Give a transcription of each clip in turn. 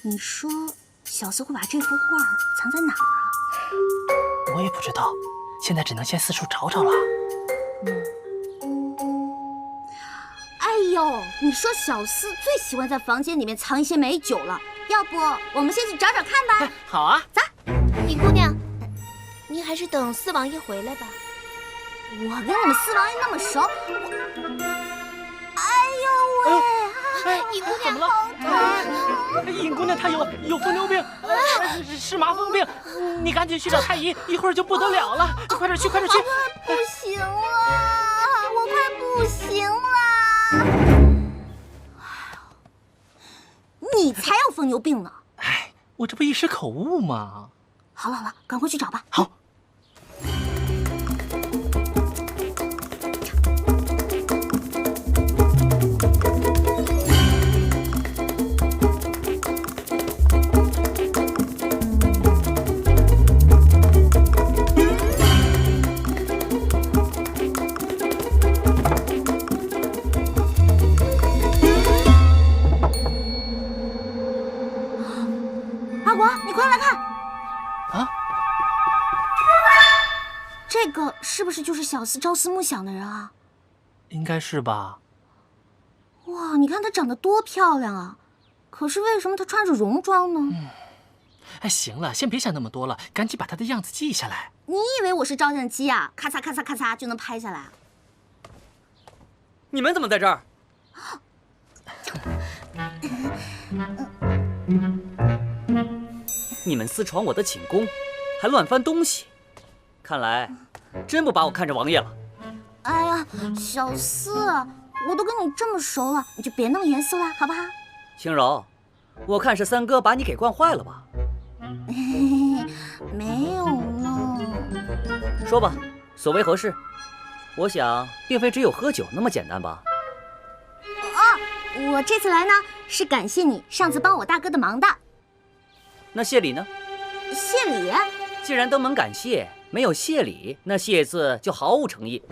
你说小四会把这幅畫藏在哪兒啊？我也不知道，現在只能先四處找找了。哎呦，你說小四最喜歡在房間裡面藏一些美酒了，要不我們先去找找看吧？好啊，走。李姑娘，你還是等四王爺回來吧。我跟你們四王爺那麼熟，哎呦喂！尹姑娘怎么了？尹姑娘她有疯牛病，是麻风病，你趕緊去找太醫，一會兒就不得了了，快點去，快點去！不行了，我快不行了！你才有疯牛病呢！哎，我這不一時口誤嗎？好了好了，趕快去找吧。好。阿国，你快来看！啊？这个是不是就是小四朝思暮想的人啊？應該是吧。哇，你看她長得多漂亮啊！可是為什麼她穿着戎裝呢？哎，行了，先別想那麼多了，趕緊把她的樣子記下來。你以為我是照相機啊？咔嚓咔嚓咔嚓就能拍下來？你們怎麼在這兒？你們私闖我的寢宮，還亂翻東西，看來真不把我看着王爺了。哎呀，小四，我都跟你這麼熟了，你就別那麼嚴肅了，好不好？輕柔，我看是三哥把你給慣壞了吧？沒有呢。說吧，所為何事？我想，並非只有喝酒那麼簡單吧？我這次來呢，是感謝你上次幫我大哥的忙的。那謝禮呢？謝禮？既然登門感謝，沒有謝禮，那謝字就毫無誠意。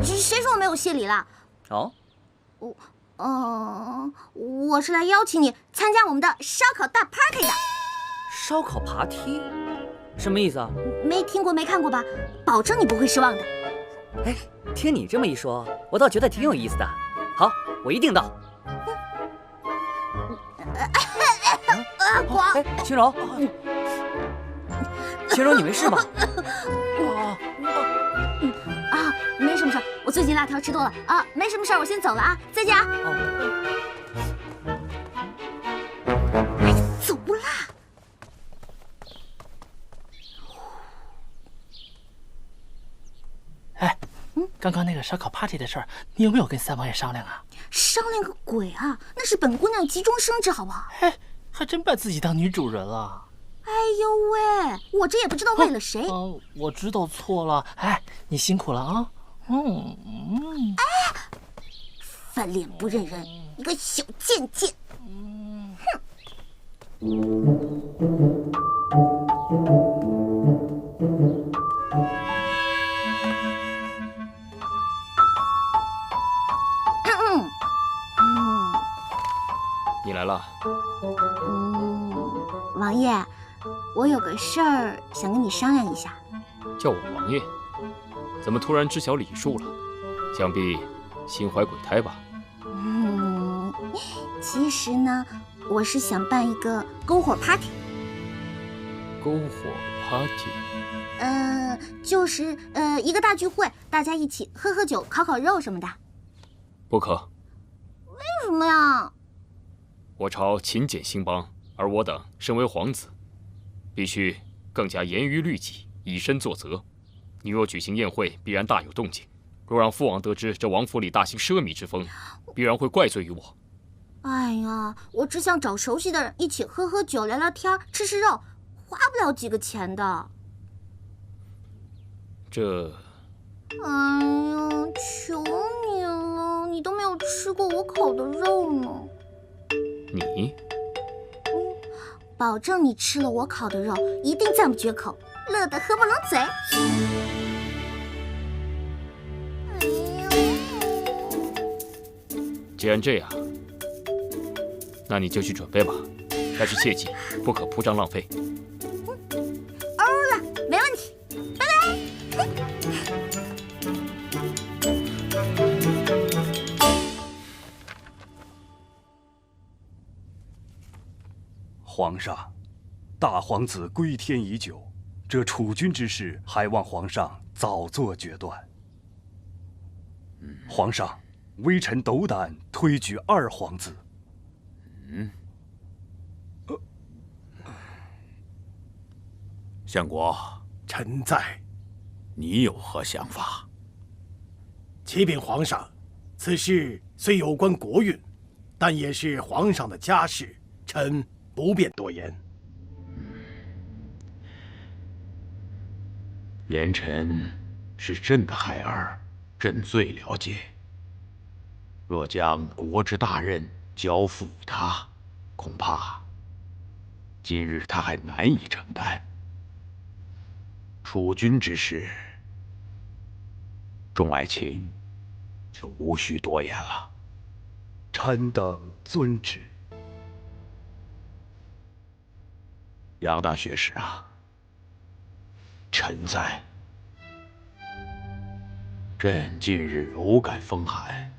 誰說我沒有謝禮了？哦，我是來邀請你參加我們的燒烤大 party 的。燒烤爬梯？什麼意思啊？沒聽過沒看過吧？保證你不會失望的。哎，聽你這麼一說，我倒覺得挺有意思的。好，我一定到。光，輕柔，輕柔，你沒事吧？沒什麼事，我最近辣條吃多了啊，沒什麼事，我先走了啊，再見啊。哎呀，走啦！哎，剛剛那個燒烤 party 的事兒，你有沒有跟三王爺商量啊？商量個鬼啊！那是本姑娘急中生智，好不好？哎，還真把自己當女主人了。哎呦喂，我這也不知道為了誰。我知道錯了。哎，你辛苦了啊。哎，翻臉不認人，一個小賤賤。你來了。王爺，我有個事兒想跟你商量一下。叫我王爺？怎麼突然知曉禮數了？想必心懷鬼胎吧？其實呢，我是想辦一個篝火 party。篝火 party？就是一個大聚會，大家一起喝喝酒、烤烤肉什麼的。不可。為什麼呀？我朝勤儉興邦，而我等身為皇子，必須更加嚴於律己，以身作則。你若舉行宴會，必然大有動靜。若讓父王得知這王府裡大興奢靡之風，必然會怪罪於我。哎呀，我只想找熟悉的人一起喝喝酒、聊聊天、吃吃肉，花不了幾個錢的。這……哎呀，求你了，你都沒有吃過我烤的肉呢。你？保證你吃了我烤的肉，一定讚不絕口，樂得合不攏嘴。既然這樣，那你就去準備吧。但是切記不可鋪張浪費。歐了，沒問題，拜拜。皇上，大皇子歸天已久，這儲君之事還望皇上早做決斷。皇上，微臣斗膽推舉二皇子。相國，臣在。你有何想法？启禀皇上，此事雖有關國運，但也是皇上的家事，臣不便多言。言臣是朕的孩兒，朕最了解。若將国之大任交付于他，恐怕今日他還難以承擔。儲君之事，眾愛卿就無需多言了。臣等遵旨。楊大学士啊，臣在。朕近日偶感風寒，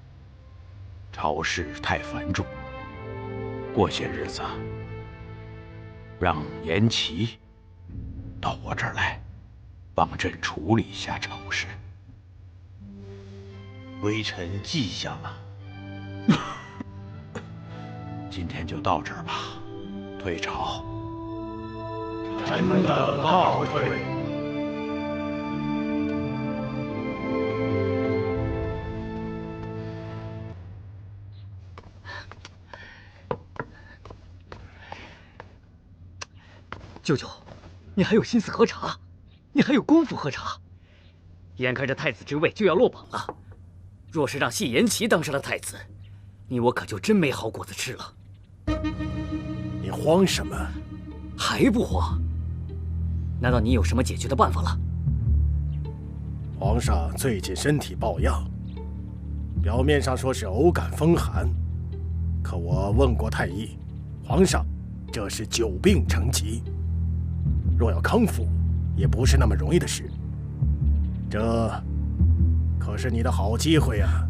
朝事太繁重，過些日子讓嚴琦到我這兒來，幫朕處理一下朝事。微臣記下了。今天就到這兒吧，退朝。臣等告退。舅舅，你還有心思喝茶？你還有功夫喝茶？眼看着太子之位就要落榜了，若是讓谢延琪当上了太子，你我可就真沒好果子吃了。你慌什麼？還不慌？難道你有什麼解決的辦法了？皇上最近身體抱恙，表面上說是偶感風寒，可我問過太醫，皇上這是久病成疾，若要康復，也不是那麼容易的事。這可是你的好機會啊！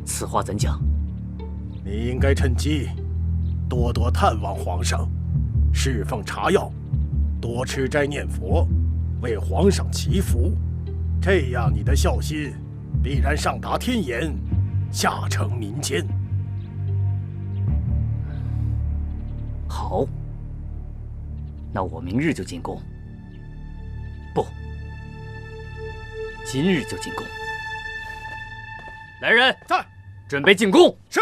此話怎講？你應該趁機多多探望皇上，侍奉茶藥，多吃齋念佛，為皇上祈福，這樣你的孝心必然上達天顏，下承民間。好，那我明日就進宮。不，今日就進宮。來人，在，準備進宮。是。